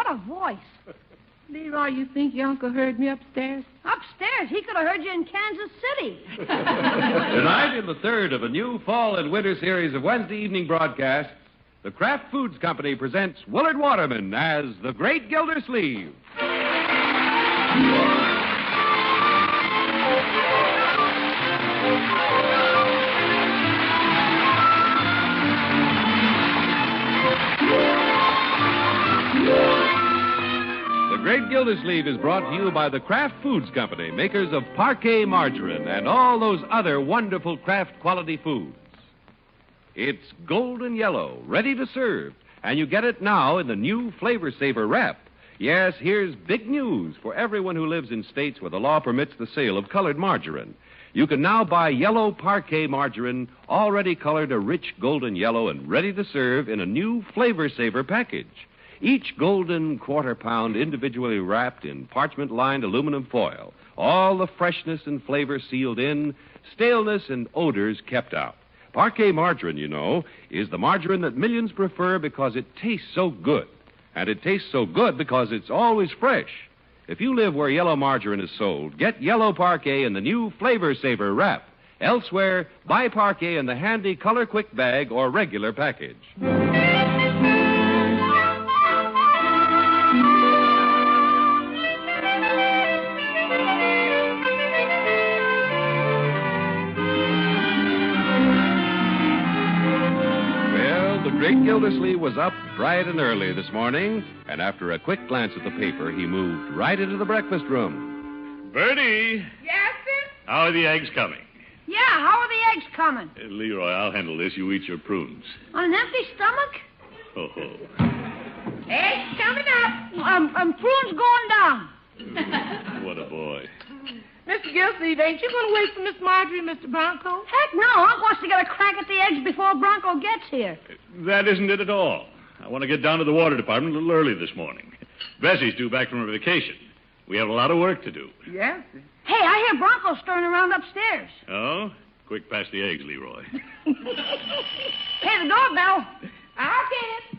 What a voice. Leroy, you think your uncle heard me upstairs? Upstairs? He could have heard you in Kansas City. Tonight, in the third of a new fall and winter series of Wednesday evening broadcasts, the Kraft Foods Company presents Willard Waterman as the Great Gildersleeve. The Great Gildersleeve is brought to you by the Kraft Foods Company, makers of Parquet margarine and all those other wonderful Kraft quality foods. It's golden yellow, ready to serve, and you get it now in the new Flavor Saver wrap. Yes, here's big news for everyone who lives in states where the law permits the sale of colored margarine. You can now buy yellow Parquet margarine, already colored a rich golden yellow and ready to serve in a new Flavor Saver package. Each golden quarter-pound individually wrapped in parchment-lined aluminum foil. All the freshness and flavor sealed in, staleness and odors kept out. Parquet margarine, you know, is the margarine that millions prefer because it tastes so good. And it tastes so good because it's always fresh. If you live where yellow margarine is sold, get yellow Parquet in the new Flavor Saver wrap. Elsewhere, buy Parquet in the handy Color Quick bag or regular package. The Great Gildersleeve was up bright and early this morning, and after a quick glance at the paper, he moved right into the breakfast room. Bertie! Yes, sir? How are the eggs coming? Yeah, how are the eggs coming? Leroy, I'll handle this. You eat your prunes. On an empty stomach? Ho-ho. Eggs coming up. Prunes going down. What a boy. Mr. Gildersleeve, ain't you going to wait for Miss Marjorie, Mr. Bronco? Heck no. Unc wants to get a crack at the eggs before Bronco gets here. That isn't it at all. I want to get down to the water department a little early this morning. Bessie's due back from her vacation. We have a lot of work to do. Yes, sir. Hey, I hear Bronco stirring around upstairs. Oh? Quick, pass the eggs, Leroy. Hey, the doorbell. I'll get it.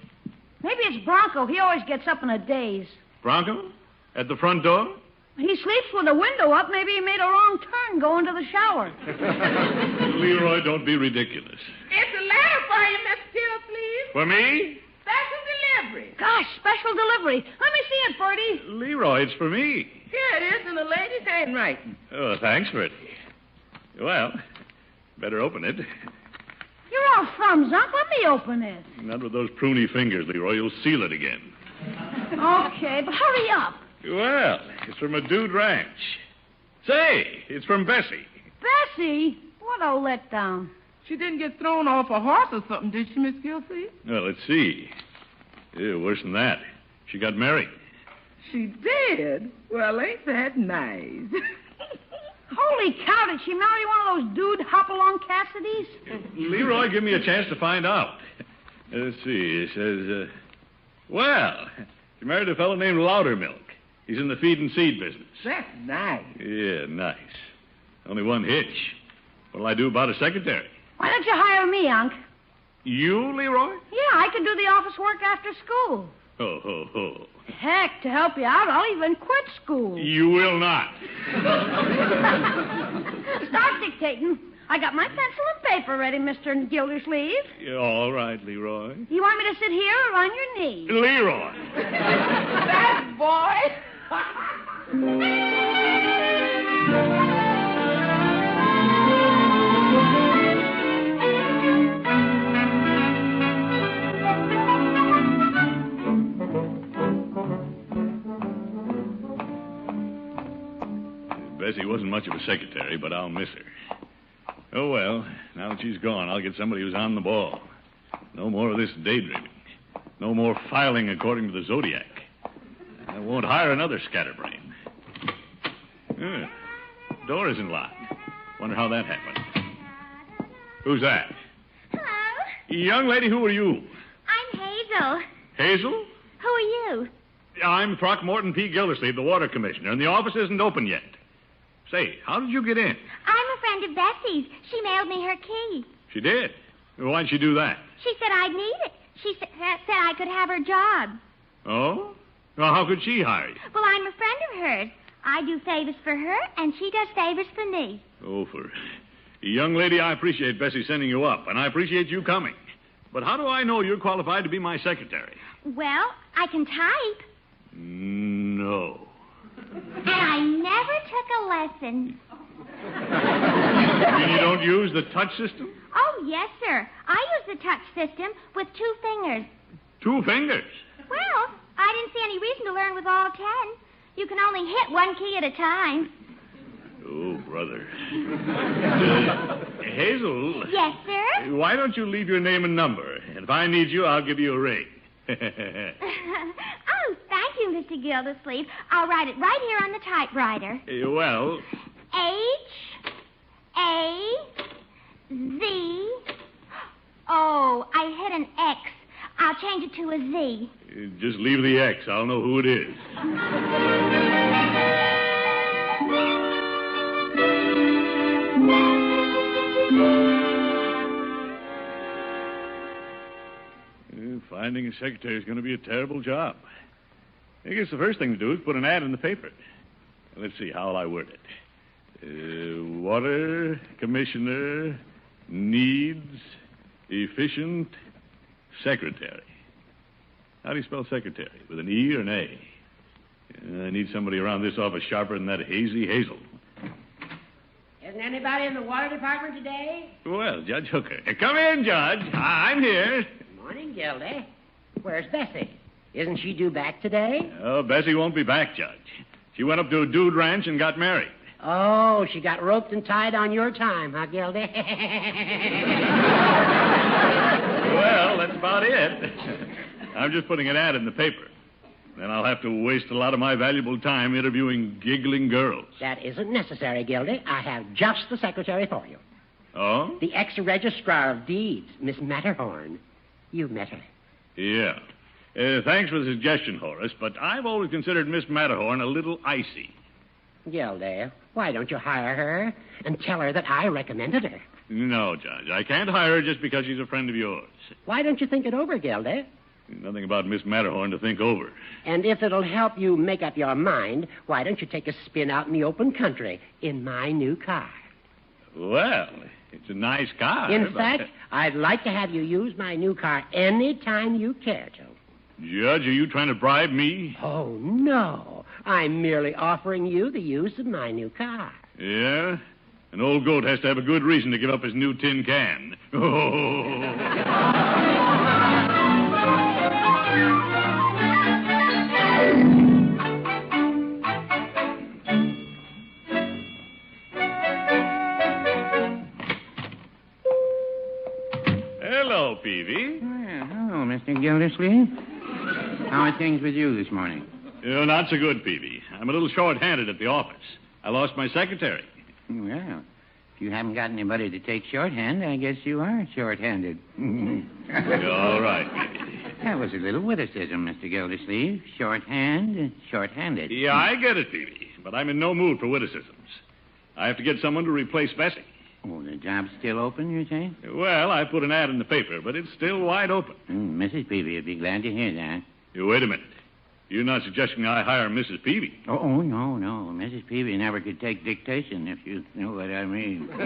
Maybe it's Bronco. He always gets up in a daze. Bronco? At the front door? He sleeps with the window up. Maybe he made a wrong turn going to the shower. Leroy, don't be ridiculous. It's a letter for you, Miss Gildersleeve. For me? Special delivery. Gosh, special delivery. Let me see it, Bertie. Leroy, it's for me. Here it is in the lady's handwriting. Oh, thanks, Bertie. Well, better open it. You're all thumbs, Unc. Let me open it. Not with those pruny fingers, Leroy. You'll seal it again. Okay, but hurry up. Well, it's from a dude ranch. Say, it's from Bessie. Bessie? What a letdown. She didn't get thrown off a horse or something, did she, Miss Gildersleeve? Well, let's see. Yeah, worse than that. She got married. She did? Well, ain't that nice? Holy cow, did she marry one of those dude hop-along Cassidys? Leroy, give me a chance to find out. Let's see. It says, well, she married a fellow named Loudermilk. He's in the feed and seed business. That's nice. Yeah, nice. Only one hitch. What'll I do about a secretary? Why don't you hire me, Unc? You, Leroy? Yeah, I can do the office work after school. Ho, ho, ho. Heck, to help you out, I'll even quit school. You will not. Start dictating. I got my pencil and paper ready, Mr. Gildersleeve. Yeah, all right, Leroy. You want me to sit here or on your knee? Leroy. That boy. Bessie wasn't much of a secretary, but I'll miss her. Oh, well, now that she's gone, I'll get somebody who's on the ball. No more of this daydreaming. No more filing according to the Zodiac. I won't hire another scatterbrain. Door isn't locked. Wonder how that happened. Who's that? Hello. Young lady, who are you? I'm Hazel. Hazel? Who are you? I'm Throckmorton P. Gildersleeve, the water commissioner, and the office isn't open yet. Say, how did you get in? I'm a friend of Bessie's. She mailed me her key. She did? Why'd she do that? She said I'd need it. She said I could have her job. Oh? Well, how could she hire you? Well, I'm a friend of hers. I do favors for her, and she does favors for me. Oh, for... Young lady, I appreciate Bessie sending you up, and I appreciate you coming. But how do I know you're qualified to be my secretary? Well, I can type. No. And I never took a lesson. You mean you don't use the touch system? Oh, yes, sir. I use the touch system with 2 fingers. 2 fingers? Well, I didn't see any reason to learn with all 10. You can only hit 1 key at a time. Oh, brother. Hazel. Yes, sir? Why don't you leave your name and number? And if I need you, I'll give you a ring. Oh, thank you, Mr. Gildersleeve. I'll write it right here on the typewriter. Well... H-A-Z... Oh, I hit an X. I'll change it to a Z. Just leave the X. I'll know who it is. Finding a secretary is going to be a terrible job. I guess the first thing to do is put an ad in the paper. Let's see, how will I word it? Water commissioner needs efficient secretary. How do you spell secretary? With an E or an A? I need somebody around this office sharper than that hazy Hazel. Isn't anybody in the water department today? Well, Judge Hooker. Come in, Judge. I'm here. Good morning, Gildy. Where's Bessie? Isn't she due back today? Oh, Bessie won't be back, Judge. She went up to a dude ranch and got married. Oh, she got roped and tied on your time, huh, Gildy? Well, that's about it. I'm just putting an ad in the paper. Then I'll have to waste a lot of my valuable time interviewing giggling girls. That isn't necessary, Gildy. I have just the secretary for you. Oh? The ex-registrar of deeds, Miss Matterhorn. You've met her. Yeah. Thanks for the suggestion, Horace, but I've always considered Miss Matterhorn a little icy. Gildy, why don't you hire her and tell her that I recommended her? No, Judge. I can't hire her just because she's a friend of yours. Why don't you think it over, Gildy? Nothing about Miss Matterhorn to think over. And if it'll help you make up your mind, why don't you take a spin out in the open country in my new car? Well, it's a nice car. In fact, I'd like to have you use my new car any time you care to. Judge, are you trying to bribe me? Oh, no. I'm merely offering you the use of my new car. Yeah? An old goat has to have a good reason to give up his new tin can. Oh. Hello, Peavy. Hello, Mr. Gildersleeve. How are things with you this morning? Not so good, Peavy. I'm a little short-handed at the office. I lost my secretary. Well, if you haven't got anybody to take shorthand, I guess you are short-handed. All right, Peavy. That was a little witticism, Mr. Gildersleeve. Shorthand, short-handed. Yeah, I get it, Peavy. But I'm in no mood for witticisms. I have to get someone to replace Bessie. Oh, the job's still open, you say? Well, I put an ad in the paper, but it's still wide open. Mrs. Peavy would be glad to hear that. Wait a minute. You're not suggesting I hire Mrs. Peavy? Oh, no. Mrs. Peavy never could take dictation, if you know what I mean. I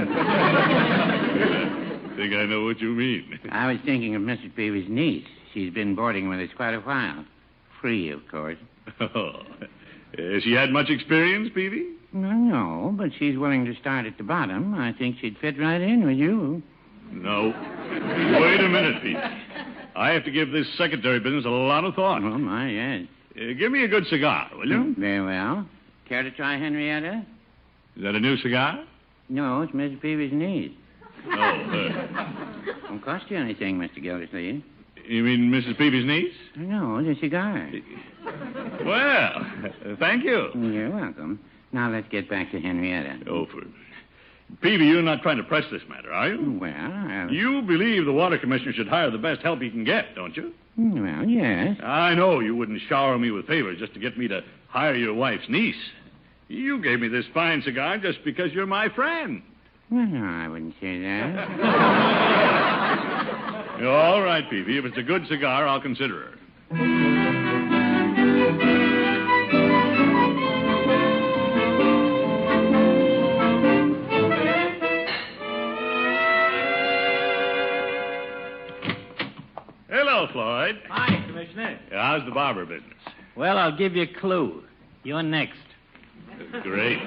think I know what you mean. I was thinking of Mrs. Peavy's niece. She's been boarding with us quite a while. Free, of course. Oh. Has she had much experience, Peavy? No, but she's willing to start at the bottom. I think she'd fit right in with you. No. Wait a minute, Peavy. I have to give this secretary business a lot of thought. Oh, my, yes. Give me a good cigar, will you? Very well. Care to try Henrietta? Is that a new cigar? No, it's Mrs. Peavy's niece. Oh, Won't cost you anything, Mr. Gildersleeve. You mean Mrs. Peavy's niece? No, the cigar. Well, thank you. You're welcome. Now let's get back to Henrietta. Oh, Peavy, you're not trying to press this matter, are you? Well, You believe the water commissioner should hire the best help he can get, don't you? Well, yes. I know you wouldn't shower me with favors just to get me to hire your wife's niece. You gave me this fine cigar just because you're my friend. Well, no, I wouldn't say that. All right, Peavy. If it's a good cigar, I'll consider her. Hello, Floyd. Hi, Commissioner. How's the barber business? Well, I'll give you a clue. You're next. Great.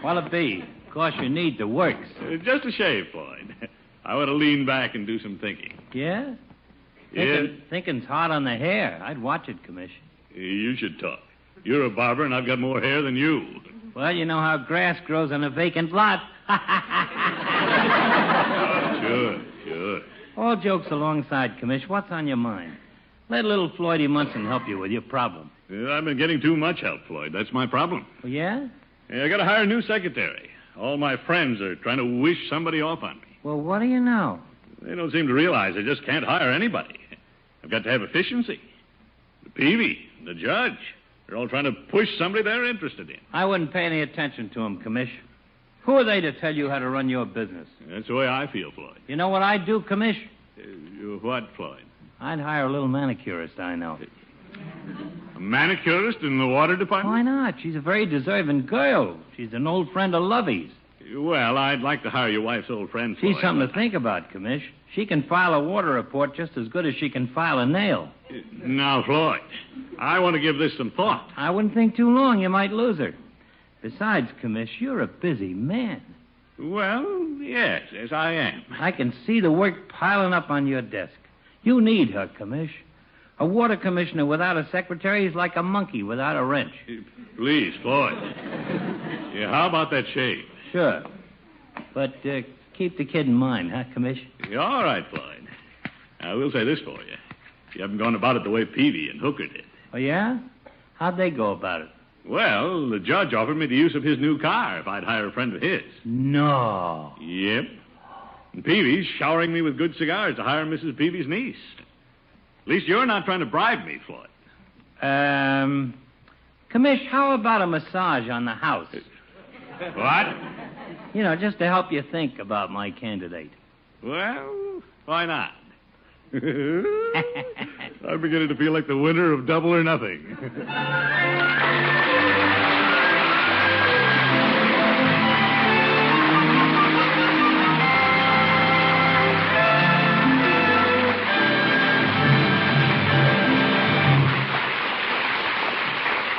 What'll it be? Of course, you need the works. Just a shave, Floyd. I want to lean back and do some thinking. Yeah? Yeah. Thinking's hard on the hair. I'd watch it, Commissioner. You should talk. You're a barber, and I've got more hair than you. Well, you know how grass grows on a vacant lot. Sure. All jokes alongside, Commissioner. What's on your mind? Let little Floydie Munson help you with your problem. I've been getting too much help, Floyd. That's my problem. Oh, yeah? I got to hire a new secretary. All my friends are trying to wish somebody off on me. Well, what do you know? They don't seem to realize I just can't hire anybody. I've got to have efficiency. The Peavy, the judge, they're all trying to push somebody they're interested in. I wouldn't pay any attention to him, Commissioner. Who are they to tell you how to run your business? That's the way I feel, Floyd. You know what I'd do, Commissioner? What, Floyd? I'd hire a little manicurist I know. A manicurist in the water department? Why not? She's a very deserving girl. She's an old friend of Lovey's. Well, I'd like to hire your wife's old friend, Floyd. She's something to think about, Commish. She can file a water report just as good as she can file a nail. Now, Floyd, I want to give this some thought. I wouldn't think too long. You might lose her. Besides, Commish, you're a busy man. Well, yes, I am. I can see the work piling up on your desk. You need her, Commish. A water commissioner without a secretary is like a monkey without a wrench. Please, Floyd. Yeah, how about that shave? Sure. But keep the kid in mind, huh, Commish? Yeah, all right, Floyd. I will say this for you. You haven't gone about it the way Peavy and Hooker did. Oh, yeah? How'd they go about it? Well, the judge offered me the use of his new car if I'd hire a friend of his. No. Yep. And Peavy's showering me with good cigars to hire Mrs. Peavy's niece. At least you're not trying to bribe me, Floyd. Commish, how about a massage on the house? What? You know, just to help you think about my candidate. Well, why not? I'm beginning to feel like the winner of Double or Nothing.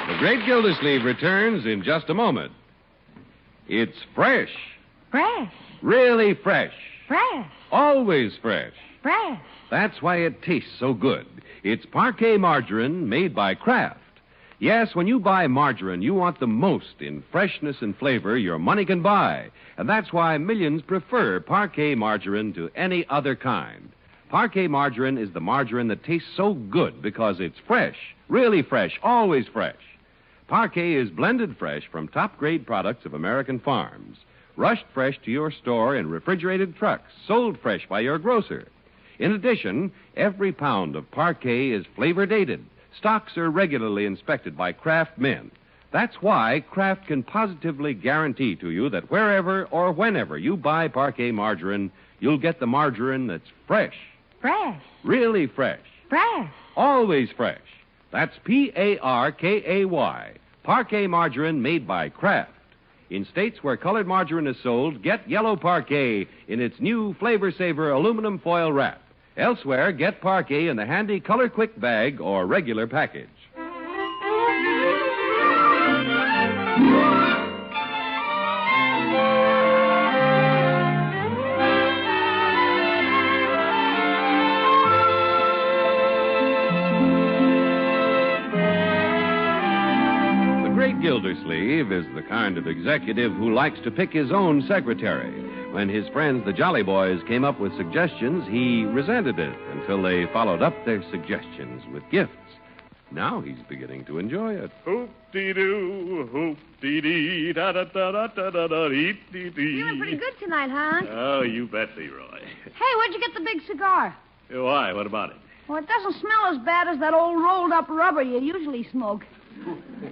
The Great Gildersleeve returns in just a moment. It's fresh. Fresh. Really fresh. Fresh. Always fresh. Fresh. That's why it tastes so good. It's Parquet margarine made by Kraft. Yes, when you buy margarine, you want the most in freshness and flavor your money can buy. And that's why millions prefer Parquet margarine to any other kind. Parquet margarine is the margarine that tastes so good because it's fresh, really fresh, always fresh. Parquet is blended fresh from top-grade products of American farms, rushed fresh to your store in refrigerated trucks, sold fresh by your grocer. In addition, every pound of Parquet is flavor-dated. Stocks are regularly inspected by Kraft men. That's why Kraft can positively guarantee to you that wherever or whenever you buy Parquet margarine, you'll get the margarine that's fresh. Fresh. Really fresh. Fresh. Always fresh. That's Parkay. Parquet margarine made by Kraft. In states where colored margarine is sold, get yellow Parquet in its new Flavor Saver aluminum foil wrap. Elsewhere, get Parquet in the handy Color Quick bag or regular package. Gildersleeve is the kind of executive who likes to pick his own secretary. When his friends, the Jolly Boys, came up with suggestions, he resented it until they followed up their suggestions with gifts. Now he's beginning to enjoy it. Hoop-dee-doo, hoop-dee-dee, da-da-da-da-da-da-dee-dee-dee. Feeling pretty good tonight, huh? Oh, you bet, Leroy. Hey, where'd you get the big cigar? Why? What about it? Well, it doesn't smell as bad as that old rolled-up rubber you usually smoke.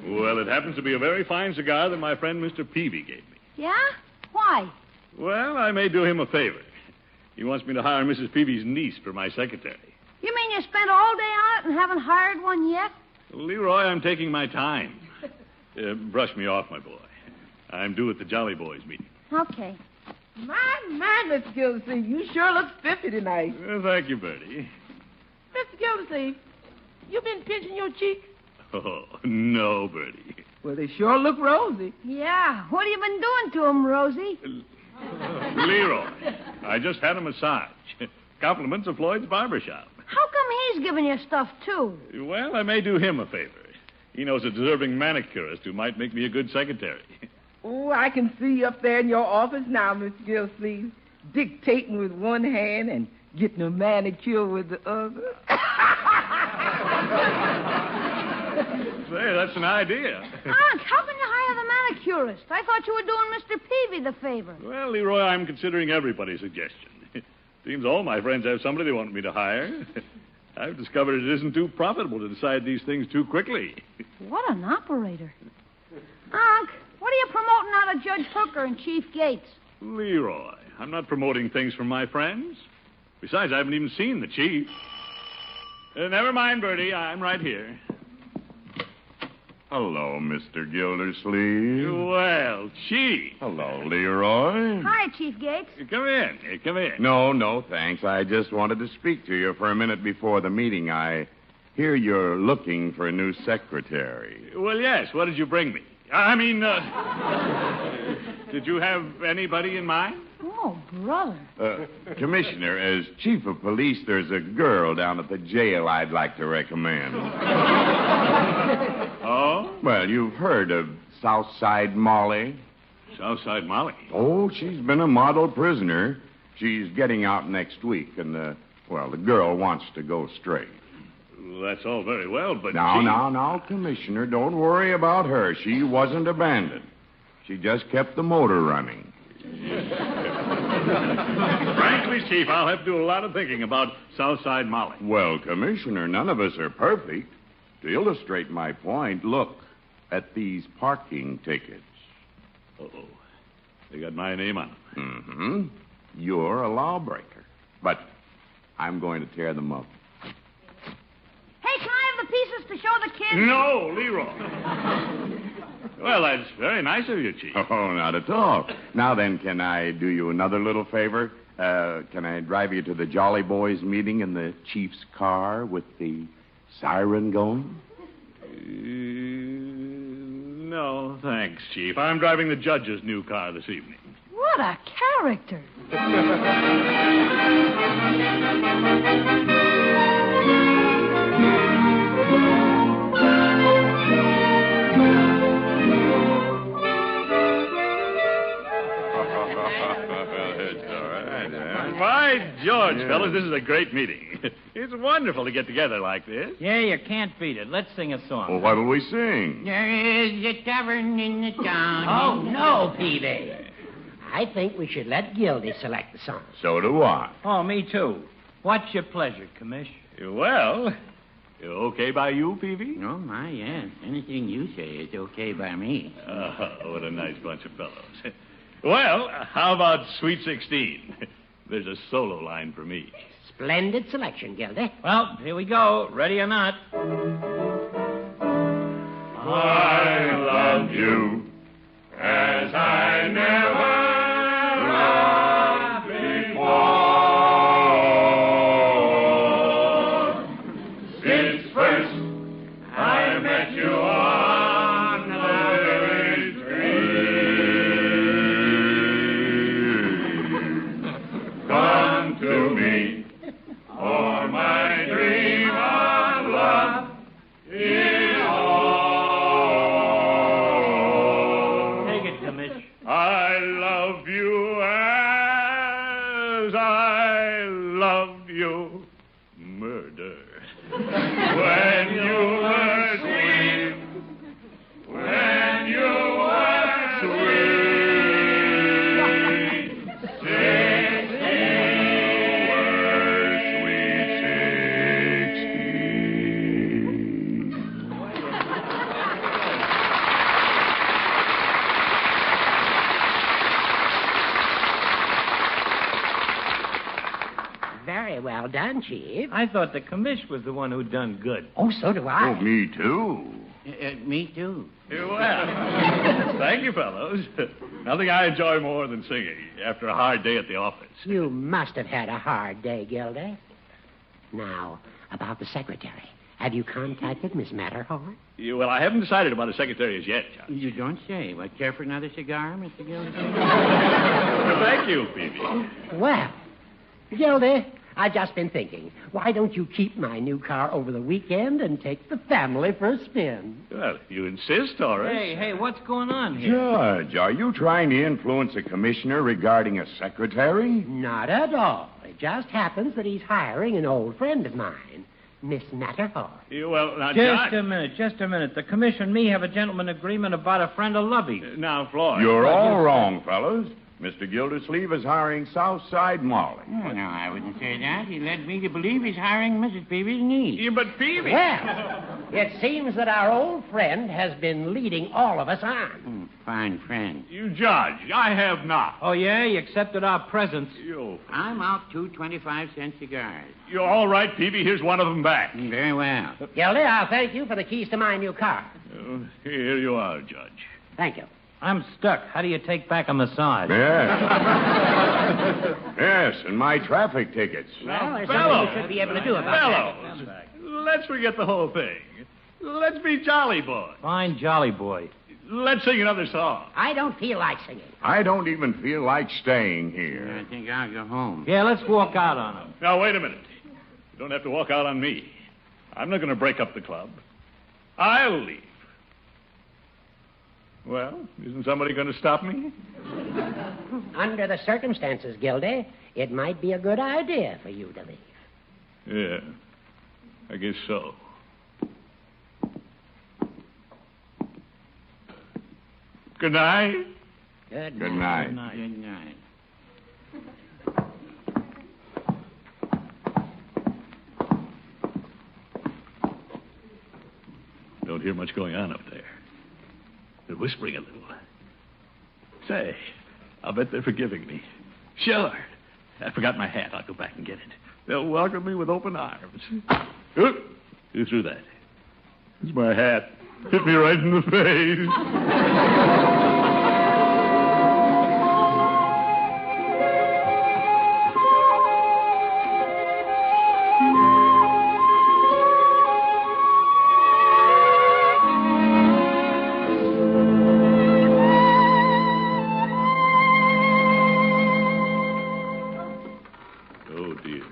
Well, it happens to be a very fine cigar that my friend Mr. Peavy gave me. Yeah? Why? Well, I may do him a favor. He wants me to hire Mrs. Peavy's niece for my secretary. You mean you spent all day on it and haven't hired one yet? Leroy, I'm taking my time. Brush me off, my boy. I'm due at the Jolly Boys meeting. Okay. My, Miss Gildy, you sure look spiffy tonight. Thank you, Bertie. Mr. Gildersleeve, you been pinching your cheeks? Oh, no, Bertie. Well, they sure look rosy. Yeah. What have you been doing to him, Rosie? Leroy, I just had a massage. Compliments of Floyd's barbershop. How come he's giving you stuff, too? Well, I may do him a favor. He knows a deserving manicurist who might make me a good secretary. Oh, I can see you up there in your office now, Mr. Gildersleeve, dictating with one hand and getting a manicure with the other. Say, that's an idea. Unc, how can you hire the manicurist? I thought you were doing Mr. Peavy the favor. Well, Leroy, I'm considering everybody's suggestion. Seems all my friends have somebody they want me to hire. I've discovered it isn't too profitable to decide these things too quickly. What an operator. Unc, what are you promoting out of Judge Hooker and Chief Gates? Leroy, I'm not promoting things from my friends. Besides, I haven't even seen the chief. Never mind, Bertie. I'm right here. Hello, Mr. Gildersleeve. Well, Chief. Hello, Leroy. Hi, Chief Gates. Come in. Come in. No, thanks. I just wanted to speak to you for a minute before the meeting. I hear you're looking for a new secretary. Well, yes. What did you bring me? Did you have anybody in mind? Oh, brother. Commissioner, as chief of police, there's a girl down at the jail I'd like to recommend. Oh? Well, you've heard of Southside Molly? Southside Molly? Oh, she's been a model prisoner. She's getting out next week, and, the girl wants to go straight. Well, that's all very well, but... Now, Commissioner, don't worry about her. She wasn't abandoned. She just kept the motor running. Frankly, Chief, I'll have to do a lot of thinking about Southside Molly. Well, Commissioner, none of us are perfect. To illustrate my point, look at these parking tickets. Uh-oh. They got my name on them. Mm-hmm. You're a lawbreaker. But I'm going to tear them up. Hey, can I have the pieces to show the kids? No, Leroy. Well, that's very nice of you, Chief. Oh, not at all. Now then, can I do you another little favor? Can I drive you to the Jolly Boys meeting in the chief's car with the siren going? No, thanks, Chief. I'm driving the judge's new car this evening. What a character. By George, fellas, this is a great meeting. It's wonderful to get together like this. Yeah, you can't beat it. Let's sing a song. Well, what'll we sing? There is a tavern in the town. Oh, no, Peavy. I think we should let Gildy select the song. So do I. Oh, me too. What's your pleasure, Commish? Well, okay by you, Peavy? Oh, my, yes. Anything you say is okay by me. What a nice bunch of fellows. Well, how about Sweet 16? There's a solo line for me. Splendid selection, Gildy. Well, here we go. Ready or not. I love you as I never loved before. Since first I met you on the village green. Come to me, for my dream of love is all. Take it, Commish. I love you as I loved you. Murder. When you were sweet. When you were sweet. 16. Sweet 16. Very well done, Chief. I thought the Commish was the one who done good. Oh, so do I. Oh, me too. Me too. Well, thank you, fellows. Nothing I enjoy more than singing after a hard day at the office. You must have had a hard day, Gildy. Now, about the secretary. Have you contacted Miss Matterhorn? Well, I haven't decided about a secretary as yet, Judge. You don't say. What, care for another cigar, Mr. Gildy? Thank you, Peavy. Well, Gildy, I've just been thinking. Why don't you keep my new car over the weekend and take the family for a spin? Well, you insist, Horace. Hey, what's going on here? Judge, are you trying to influence a commissioner regarding a secretary? Not at all. It just happens that he's hiring an old friend of mine, Miss Matterhorn. Well, now, Just Judge... a minute. The commission and me have a gentleman agreement about a friend of Lovey's. Now, Floyd... You're all wrong, fellas. Mr. Gildersleeve is hiring Southside Molly. Oh, no, I wouldn't say that. He led me to believe he's hiring Mrs. Peavy's niece. Yeah, but Peavy... Well, it seems that our old friend has been leading all of us on. Fine friend. You judge. I have not. Oh, yeah? You accepted our presents. I'm out 2 25-cent cigars. You're all right, Peavy. Here's one of them back. Very well. Gildy, I'll thank you for the keys to my new car. Here you are, Judge. Thank you. I'm stuck. How do you take back a massage? Yes. Yes, and my traffic tickets. Well, there's fellow. something you should be able to do about Fellows, let's forget the whole thing. Let's be jolly boys. Fine jolly boy. Let's sing another song. that. I don't feel like singing. I don't even feel like staying I here. think I'll go home. Yeah, let's walk out on him. Now, wait a minute. You don't have to walk out on me. I'm not going to break up the club. I'll leave. Well, isn't somebody going to stop me? Under the circumstances, Gildy, it might be a good idea for you to leave. Yeah, I guess so. Good night. Good Good night. night. Good night. Don't hear much going on up there. They're whispering a little. Say, I'll bet they're forgiving me. Sure. I forgot my hat. I'll go back and get it. They'll welcome me with open arms. Who threw that? It's my hat. Hit me right in the face. Oh, dear.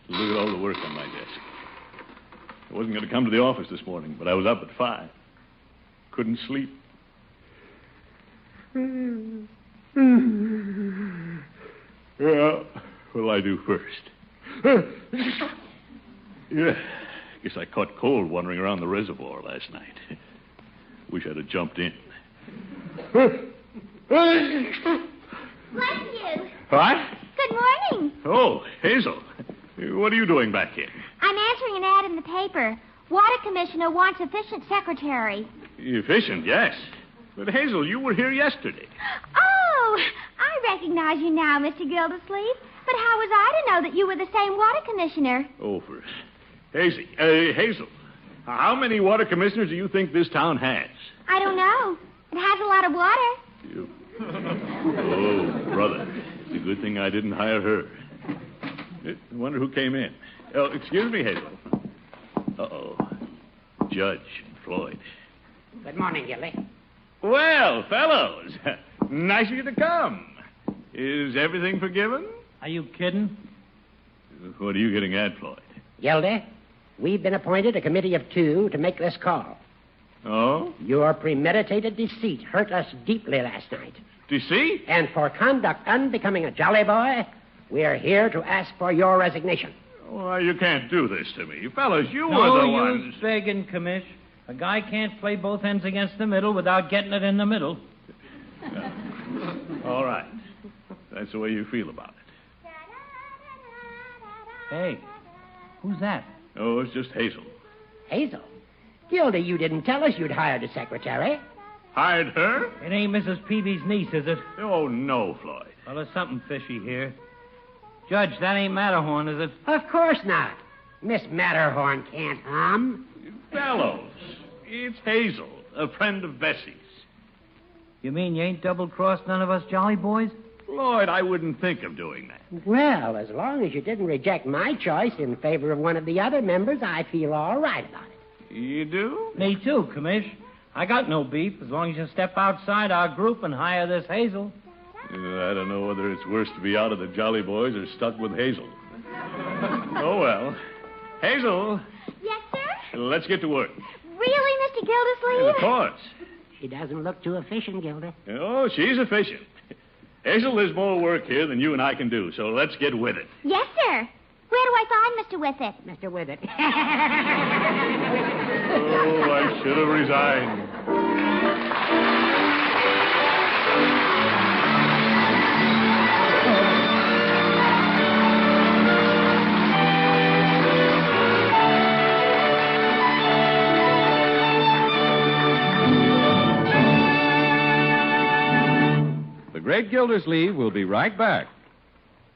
Look at all the work on my desk. I wasn't going to come to the office this morning, but I was up at 5. Couldn't sleep. Well, what'll I do first? Yeah, guess I caught cold wandering around the reservoir last night. Wish I'd have jumped in. Bless you. What? Good morning. Oh, Hazel. What are you doing back here? I'm answering an ad in the paper. Water Commissioner wants efficient secretary. Efficient, yes. But, Hazel, you were here yesterday. Oh, I recognize you now, Mr. Gildersleeve. But how was I to know that you were the same water commissioner? Oh, for Hazel, how many water commissioners do you think this town has? I don't know. It has a lot of water. Oh, brother. It's a good thing I didn't hire her. I wonder who came in. Oh, excuse me, Hazel. Uh-oh. Judge Floyd. Good morning, Gildy. Well, fellows, nice of you to come. Is everything forgiven? Are you kidding? What are you getting at, Floyd? Gildy, we've been appointed a committee of 2 to make this call. Oh? Your premeditated deceit hurt us deeply last night. Deceit? And for conduct unbecoming a jolly boy, we're here to ask for your resignation. Why, you can't do this to me. Fellas, you No were the use ones. begging, Commish. A guy can't play both ends against the middle without getting it in the middle. All right. That's the way you feel about it. Hey, who's that? Oh, it's just Hazel. Hazel? Gildy, you didn't tell us you'd hired a secretary. Hired her? It ain't Mrs. Peavy's niece, is it? Oh, no, Floyd. Well, there's something fishy here. Judge, that ain't Matterhorn, is it? Of course not. Miss Matterhorn can't hum. Fellows, it's Hazel, a friend of Bessie's. You mean you ain't double-crossed none of us jolly boys? Lloyd, I wouldn't think of doing that. Well, as long as you didn't reject my choice in favor of one of the other members, I feel all right about it. You do? Me too, Commish. I got no beef as long as you step outside our group and hire this Hazel. I don't know whether it's worse to be out of the Jolly Boys or stuck with Hazel. Oh, well. Hazel, Yes, sir? let's get to work. Really, Mr. Gildersleeve? Of course. She doesn't look too efficient, Gildy. Oh, she's efficient. Hazel, there's more work here than you and I can do, so let's get with it. Yes, sir. Where do I find Mr. Whiffet? Mr. Withert. Oh, I should have resigned. The Great Gildersleeve will be right back.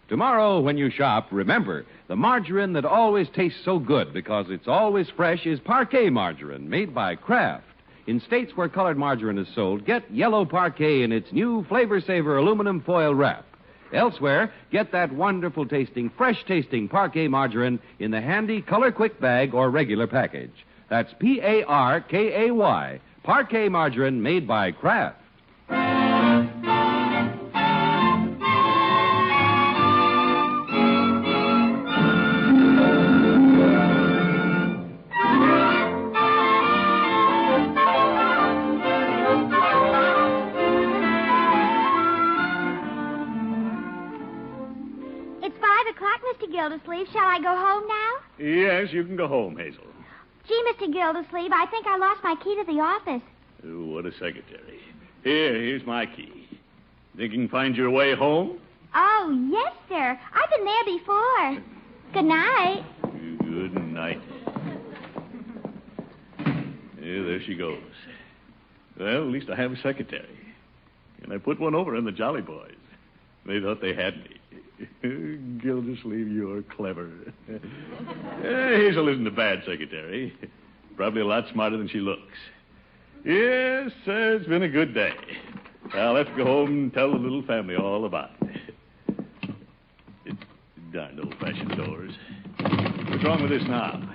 Tomorrow, when you shop, remember, the margarine that always tastes so good because it's always fresh is Parquet margarine, made by Kraft. In states where colored margarine is sold, get yellow Parquet in its new Flavor Saver aluminum foil wrap. Elsewhere, get that wonderful tasting, fresh tasting Parquet margarine in the handy Color Quick bag or regular package. That's Parkay, Parquet margarine made by Kraft. Gildersleeve, shall I go home now? Yes, you can go home, Hazel. Gee, Mr. Gildersleeve, I think I lost my key to the office. Oh, what a secretary. Here's my key. Think you can find your way home? Oh, yes, sir. I've been there before. Good night. Good night. Yeah, there she goes. Well, at least I have a secretary. And I put one over on the Jolly Boys. They thought they had me. Gildersleeve, you're clever. Hazel isn't a bad secretary. Probably a lot smarter than she looks. Yes, it's been a good day. Now, let's go home and tell the little family all about it. Darned old-fashioned doors. What's wrong with this knob?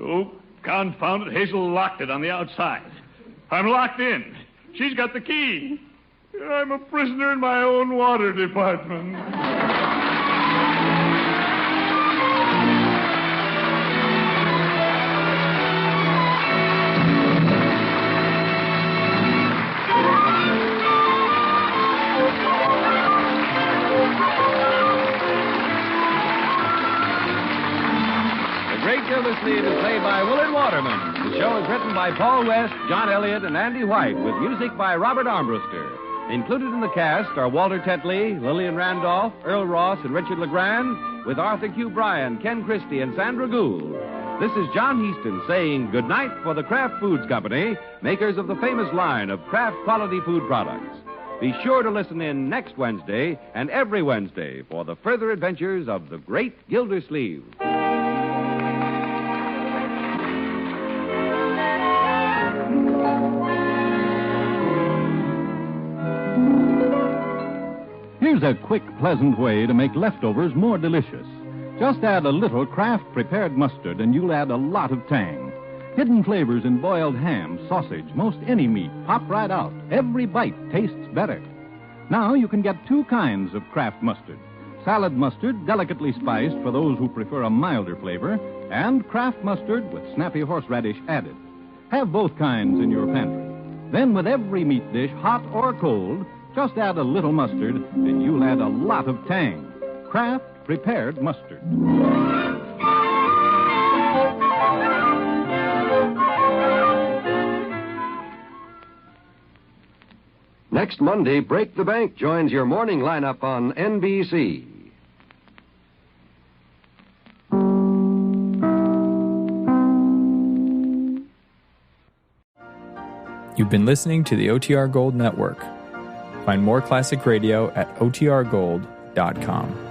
Oh, confound it, Hazel locked it on the outside. I'm locked in. She's got the key. I'm a prisoner in my own water department. Gildersleeve is played by Willard Waterman. The show is written by Paul West, John Elliott, and Andy White, with music by Robert Armbruster. Included in the cast are Walter Tetley, Lillian Randolph, Earl Ross, and Richard LeGrand, with Arthur Q. Bryan, Ken Christie, and Sandra Gould. This is John Heaston saying goodnight for the Kraft Foods Company, makers of the famous line of Kraft quality food products. Be sure to listen in next Wednesday and every Wednesday for the further adventures of the Great Gildersleeve. Here's a quick, pleasant way to make leftovers more delicious. Just add a little Kraft prepared mustard and you'll add a lot of tang. Hidden flavors in boiled ham, sausage, most any meat pop right out. Every bite tastes better. Now you can get two kinds of Kraft mustard. Salad mustard, delicately spiced for those who prefer a milder flavor, and Kraft mustard with snappy horseradish added. Have both kinds in your pantry. Then with every meat dish, hot or cold, just add a little mustard, and you'll add a lot of tang. Kraft prepared mustard. Next Monday, Break the Bank joins your morning lineup on NBC. You've been listening to the OTR Gold Network. Find more classic radio at otrgold.com.